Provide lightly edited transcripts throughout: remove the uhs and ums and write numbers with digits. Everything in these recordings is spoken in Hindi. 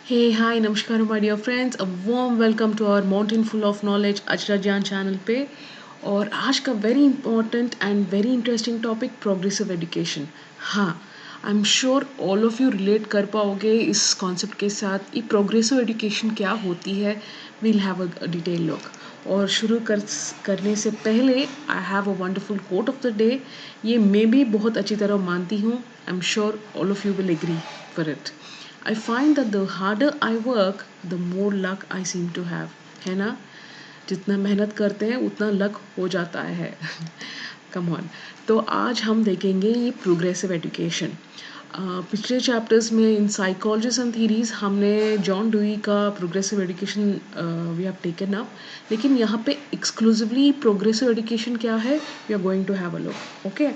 Hey, hi, namaskar, my dear friends. A warm welcome to our Mountain Full of Knowledge अजरा ज्ञान चैनल पे। और आज का very important and very interesting topic progressive education. हाँ, I am sure all of you relate कर पाओगे इस कॉन्सेप्ट के साथ। ये प्रोग्रेसिव एजुकेशन क्या होती है, we'll have a detail look. और करने से पहले I have a wonderful quote of the day. ये मैं भी बहुत अच्छी तरह मानती हूँ। I am sure all of you will agree for it. I find that the harder I work, the more luck I seem to have. है ना? जितना मेहनत करते हैं उतना लक हो जाता है। Come on. तो आज हम देखेंगे ये प्रोग्रेसिव एजुकेशन। पिछले चैप्टर्स में इन साइकोलॉजिस्ट एंड थीरीज हमने जॉन डुई का progressive education we have taken up. लेकिन यहाँ पे एक्सक्लूसिवली प्रोग्रेसिव एजुकेशन क्या है, we are going to have a look. Okay,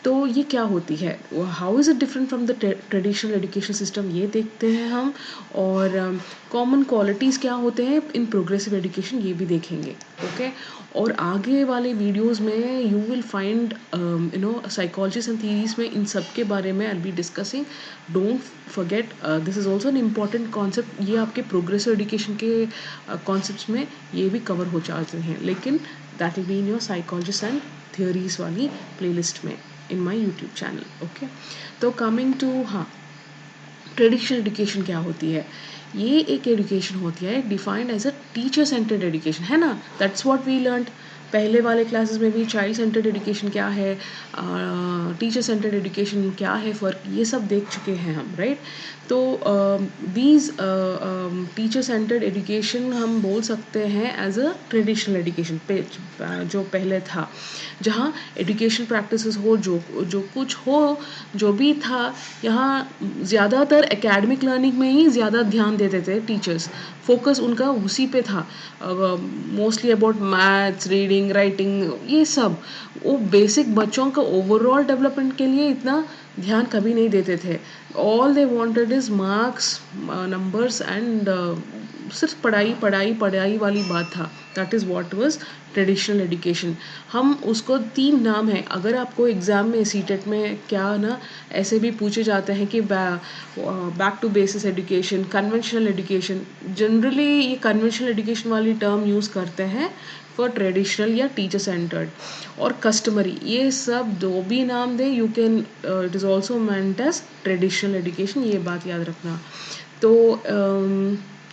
तो ये क्या होती है, how is it different from the traditional education system, ये देखते हैं हम। और कॉमन क्वालिटीज़ क्या होते हैं इन प्रोग्रेसिव एजुकेशन, ये भी देखेंगे। ओके, और आगे वाले वीडियोस में you will find psychologist and theories में इन सब के बारे में I be discussing. Don't forget, this is also an important concept. ये आपके प्रोग्रेसिव एजुकेशन के कॉन्सेप्ट्स में ये भी कवर हो जाते हैं, लेकिन that will be in your psychologist and theories वाली प्लेलिस्ट में in my YouTube channel. Okay, तो कमिंग टू, हाँ, ट्रेडिशनल एजुकेशन क्या होती है। ये एक एजुकेशन होती है defined as a teacher centred education, है ना। दैट्स व्हाट वी लर्न पहले वाले क्लासेस में भी। चाइल्ड सेंटर्ड एजुकेशन क्या है, टीचर सेंटर्ड एजुकेशन क्या है, फ़र्क, ये सब देख चुके हैं हम, राइट। तो दीज टीचर सेंटर्ड एजुकेशन हम बोल सकते हैं एज अ ट्रेडिशनल एजुकेशन पे, जो पहले था, जहाँ एजुकेशन प्रैक्टिसेस हो, जो जो कुछ हो, जो भी था, यहाँ ज़्यादातर एकेडमिक लर्निंग में ही ज़्यादा ध्यान देते थे टीचर्स। फोकस उनका उसी पे था, mostly about maths, reading, writing, ये सब। वो बेसिक बच्चों का ओवरऑल डेवलपमेंट के लिए इतना ध्यान कभी नहीं देते थे। All they wanted is marks, numbers and सिर्फ पढ़ाई पढ़ाई पढ़ाई वाली बात था। That is what was traditional education. हम उसको 3 नाम है, अगर आपको एग्ज़ाम में सीटेट में क्या ना ऐसे भी पूछे जाते हैं कि back to basis education, conventional education. Generally ये कन्वेंशनल एजुकेशन वाली टर्म यूज़ करते हैं फॉर ट्रेडिशनल या टीचर सेंटर्ड। और कस्टमरी, ये सब दो भी नाम दें, you can, it is also meant as traditional education, ये बात याद रखना। तो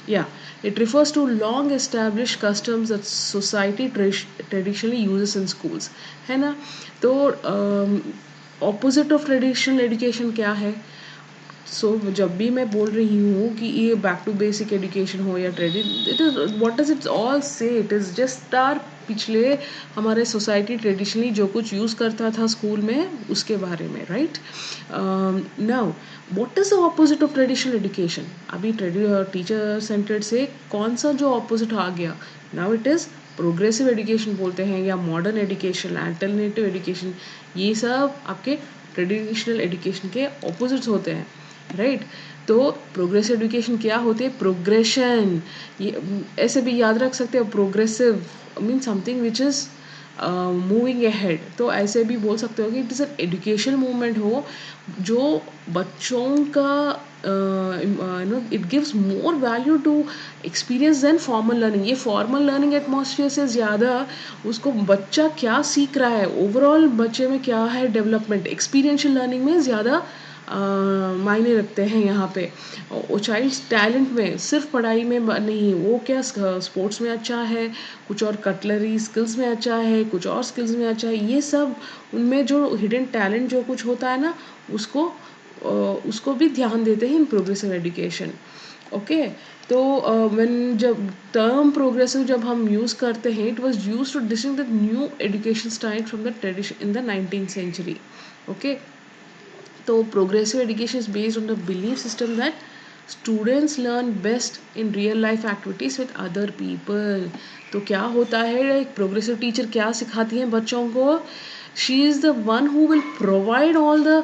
yeah, it refers to long established customs that society traditionally uses in schools, है ना। तो ऑपोजिट ऑफ ट्रेडिशनल एजुकेशन क्या है। जब भी मैं बोल रही हूँ कि ये बैक टू बेसिक एजुकेशन हो या it is what does it's all से, इट इज़ जस्ट आर पिछले हमारे सोसाइटी ट्रेडिशनली जो कुछ यूज़ करता था स्कूल में, उसके बारे में, right. Now what is the opposite of traditional education. अभी टीचर सेंटर्ड से कौन सा जो ऑपोजिट आ गया, now it is progressive education बोलते हैं, या मॉडर्न एजुकेशन, अल्टरनेटिव एजुकेशन। ये सब आपके ट्रेडिशनल एजुकेशन के ऑपोजिट्स होते हैं, राइट। तो प्रोग्रेसिव एजुकेशन क्या होती है, प्रोग्रेशन। ये ऐसे भी याद रख सकते हो, progressive mean something which is moving ahead. तो ऐसे भी बोल सकते हो कि it is an education movement हो जो बच्चों का it gives more value to experience than formal learning. ये फॉर्मल लर्निंग एटमॉस्फेयर से ज़्यादा उसको बच्चा क्या सीख रहा है, ओवरऑल बच्चे में क्या है डेवलपमेंट, एक्सपीरियंशियल लर्निंग में ज़्यादा मायने रखते हैं यहाँ पे। वो चाइल्ड टैलेंट में सिर्फ पढ़ाई में नहीं, वो क्या स्पोर्ट्स में अच्छा है, कुछ और कटलरी स्किल्स में अच्छा है, कुछ और स्किल्स में अच्छा है, ये सब उनमें जो हिडन टैलेंट जो कुछ होता है ना, उसको भी ध्यान देते हैं इन प्रोग्रेसिव एजुकेशन। ओके, तो व्हेन जब टर्म प्रोग्रेसिव जब हम यूज़ करते हैं, it was used to distinguish the new education style from the tradition in the 19th century. Okay, तो progressive education is based on the belief system that students learn best in real life activities with other people. तो क्या होता है, एक प्रोग्रेसिव टीचर क्या सिखाती हैं बच्चों को, she is the one who will provide all the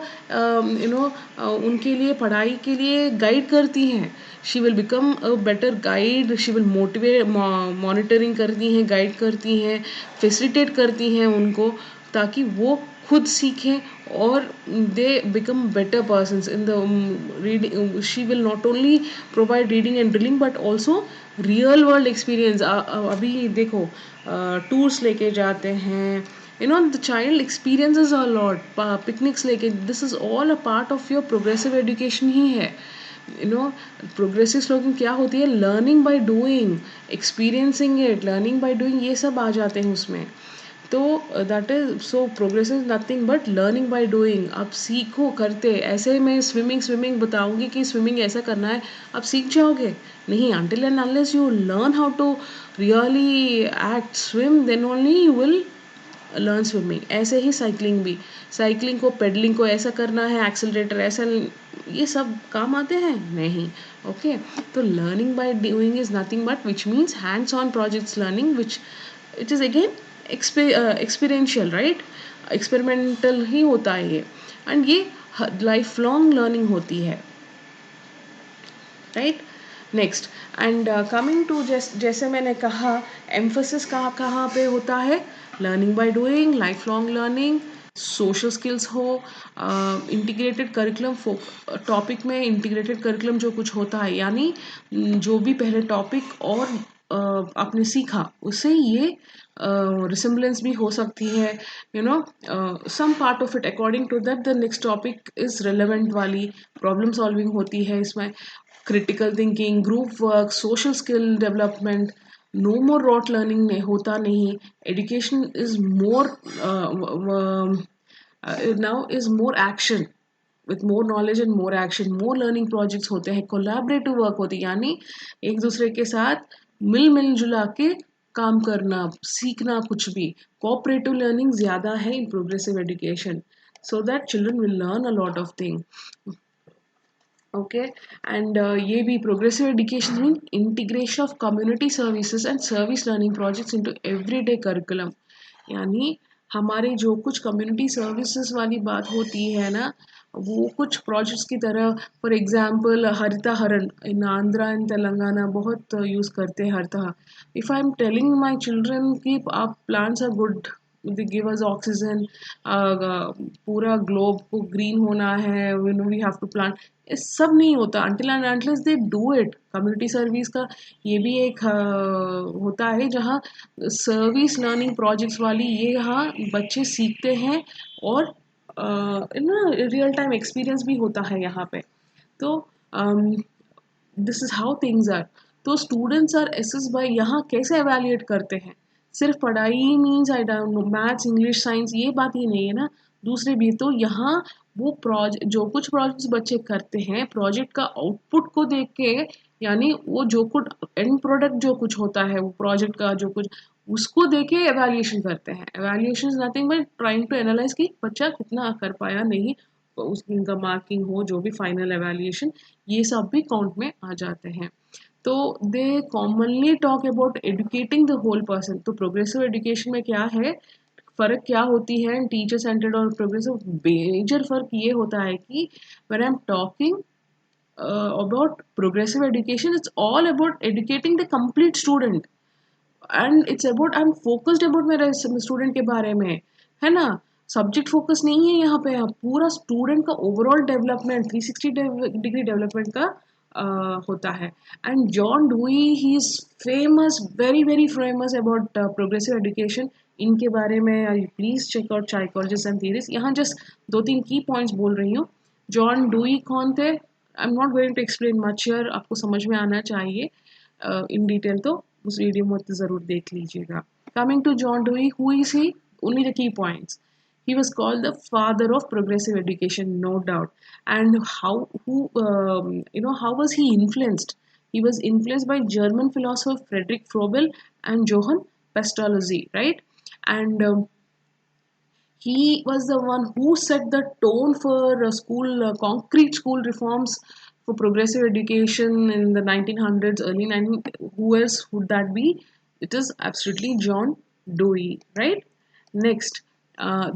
उनके लिए पढ़ाई के लिए गाइड करती हैं। She will become a better guide, she will motivate, monitoring करती हैं, गाइड करती हैं, फैसिलिटेट करती हैं उनको, ताकि वो खुद सीखें or they become better persons in the reading. She will not only provide reading and drilling but also real world experience. अभी देखो टूर्स लेके जाते हैं, you know, the child experiences a lot, picnics लेके, this is all a part of your progressive education ही है. यू नो, प्रोग्रेसिव स्लोगन क्या होती है, learning by doing, experiencing it, learning by doing, ये सब आ जाते हैं उसमें. तो that is so progress is nothing but learning by doing. आप सीखो करते, ऐसे मैं स्विमिंग स्विमिंग बताऊंगी कि स्विमिंग ऐसा करना है, आप सीख जाओगे नहीं. until and unless you learn how to really act swim, then only you will learn swimming. ऐसे ही साइकिलिंग भी, साइकिलिंग को पेडलिंग को ऐसा करना है, एक्सेलरेटर ऐसा, ये सब काम आते हैं नहीं. ओके, तो learning by doing is nothing but which means hands on projects learning, which it is again experiential, right, experimental ही होता है ये. एंड ये लाइफ लॉन्ग लर्निंग होती है, right. Next, and coming to जैसे मैंने कहा, एम्फोसिस कहाँ कहाँ पे होता है, learning by doing, life long learning, social skills हो, इंटीग्रेटेड करिकुलम. टॉपिक में इंटीग्रेटेड करिकुलम जो कुछ होता है, यानी जो भी पहले टॉपिक और आपने सीखा उससे ये रिसेम्बलेंस भी हो सकती है, you know, some part of it according to that the next topic is relevant वाली प्रॉब्लम सॉल्विंग होती है इसमें, critical thinking, group work, social skill development. No more rote learning में होता नहीं. Education is more now is more action, with more knowledge and more action. More learning projects होते हैं, कोलैबोरेटिव वर्क होती है, यानी एक दूसरे के साथ मिल जुला के काम करना, सीखना कुछ भी. कोऑपरेटिव लर्निंग ज़्यादा है in progressive education, so that children will learn a lot of thing. Okay, and ये भी progressive education mean integration of community services and service learning projects into everyday curriculum. यानी हमारे जो कुछ कम्युनिटी सर्विसेज वाली बात होती है ना, वो कुछ प्रोजेक्ट्स की तरह, फॉर एग्जांपल हरिता हरण इन आंध्रा एंड तेलंगाना बहुत यूज़ करते हैं हरिता. If I am telling my children कि आप plants are good, they give us oxygen, पूरा ग्लोब को ग्रीन होना है, you know we have to plant, ये सब नहीं होता until and unless they do it. Community service का ये भी एक होता है जहाँ सर्विस लर्निंग प्रोजेक्ट्स वाली, ये यहाँ बच्चे सीखते हैं और ना रियल टाइम एक्सपीरियंस भी होता है यहाँ पे. तो this is how things are. तो स्टूडेंट्स आर एसेस बाय, यहाँ कैसे एवेल्युएट करते हैं, सिर्फ पढ़ाई means I don't know maths English science, ये बात ही नहीं है ना, दूसरे भी. तो यहाँ वो प्रोजेक्ट, जो कुछ प्रोजेक्ट्स बच्चे करते हैं, प्रोजेक्ट का आउटपुट को देख के, यानी वो जो कुछ एंड प्रोडक्ट जो कुछ होता है वो प्रोजेक्ट का जो कुछ, उसको देख के एवेल्युएशन करते हैं. Evaluation is nothing but trying to analyse कि बच्चा कितना कर पाया नहीं, तो उसका मार्किंग हो, जो भी फाइनल एवेल्युएशन, ये सब भी काउंट में आ जाते हैं. तो they commonly talk about educating the whole person. तो प्रोग्रेसिव एजुकेशन में क्या है, फ़र्क क्या होती है टीचर सेंटर्ड और प्रोग्रेसिव, मेजर फ़र्क ये होता है कि when I am talking about progressive education, it's all about educating the complete student, and it's about, I am focused about मेरे स्टूडेंट के बारे में, है ना. सब्जेक्ट फोकस नहीं है यहाँ पे, पूरा स्टूडेंट का ओवरऑल डेवलपमेंट, 360 डिग्री डेवलपमेंट का होता है. And John Dewey, he is famous, very very famous about progressive education. इनके बारे में please check out psychologist and theories. यहाँ जस्ट दो तीन की पॉइंट्स बोल रही हूँ. जॉन डूई कौन थे, I am not going to explain much here, आपको समझ में आना चाहिए इन डिटेल, तो उस वीडियो में तो ज़रूर देख लीजिएगा. Coming to John Dewey, who is he, only the key points. He was called the father of progressive education, no doubt. And how was he influenced? He was influenced by German philosopher Friedrich Froebel and Johann Pestalozzi, right? And he was the one who set the tone for concrete school reforms for progressive education in the 1900s, early 1900s. Who else would that be? It is absolutely John Dewey, right? Next,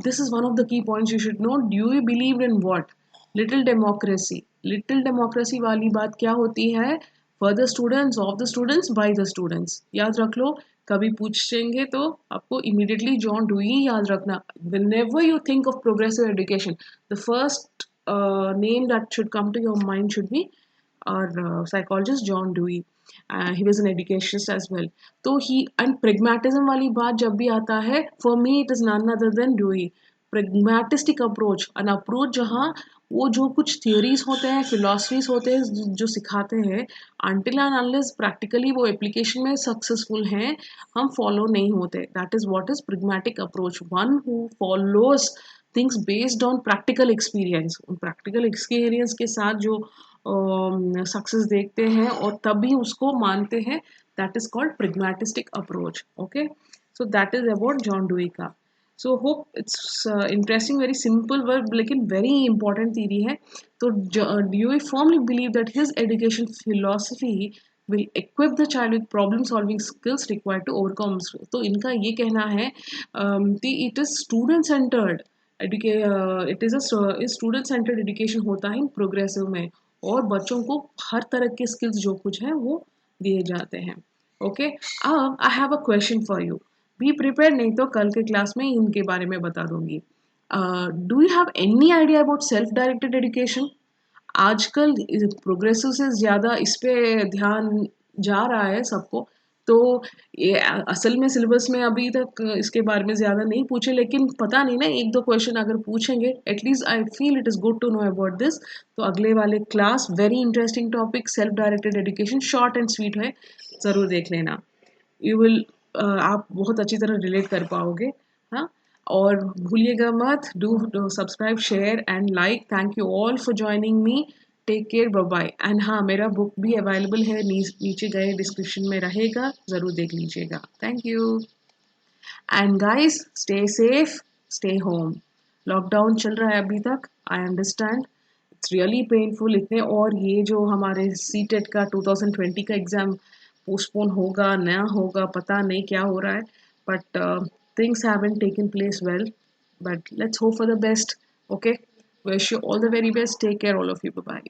this is one of the key points you should know. Dewey believed in what? Little democracy. Little democracy वाली बात क्या होती है? For the students, of the students, by the students. याद रख लो, कभी पूछेंगे तो आपको इमीडिएटली जॉन डुई याद रखना। whenever you think of progressive education, the first name that should come to your mind should be our psychologist John Dewey. He was an educationist as well. तो he and pragmatism वाली बात जब भी आता है, for me it is none other than Dewey. Pragmatistic approach, an approach जहाँ वो जो कुछ theories होते हैं, philosophies होते हैं जो सिखाते हैं, until and unless practically वो application में successful हैं, हम follow नहीं होते. That is what is pragmatic approach. One who follows things based on practical experience. practical experience के साथ जो सक्सेस देखते हैं और तभी उसको मानते हैं, that is called pragmatistic approach. Okay, so that is about John Dewey का। So hope it's interesting, very simple word लेकिन वेरी इंपॉर्टेंट थीरी है। तो Dewey firmly believe that his education philosophy will equip the child with problem solving skills required to overcome। तो इनका ये कहना है कि it is student centred it is a student centred education होता है इन प्रोग्रेसिव में, और बच्चों को हर तरह के स्किल्स जो कुछ है वो दिए जाते हैं। ओके, अब आई have a question for you, be prepare, नहीं तो कल के क्लास में इनके बारे में बता दूंगी। Do you have any idea about self directed education? आजकल प्रोग्रेसिव से ज़्यादा इस पे ध्यान जा रहा है सबको। तो ये असल में सिलेबस में अभी तक इसके बारे में ज़्यादा नहीं पूछे, लेकिन पता नहीं ना, एक दो क्वेश्चन अगर पूछेंगे, at least I feel it is good to know about this. तो अगले वाले class very interesting topic self directed education, short and sweet है, ज़रूर देख लेना। यू विल आप बहुत अच्छी तरह रिलेट कर पाओगे। हाँ, और भूलिएगा मत, do subscribe, share and like. Thank you all for joining me, take care, bye bye. And हाँ, मेरा बुक भी अवेलेबल है, नीचे गए डिस्क्रिप्शन में रहेगा, ज़रूर देख लीजिएगा। Thank you and guys, stay safe, stay home. Lockdown चल रहा है अभी तक, I understand it's really painful. इतने और ये जो हमारे सी टेट का 2020 का एग्ज़ाम पोस्टपोन होगा ना होगा, पता नहीं क्या हो रहा है, but things haven't taken place well, but let's hope for the best. Okay, wish you all the very best, take care all of you, bye bye.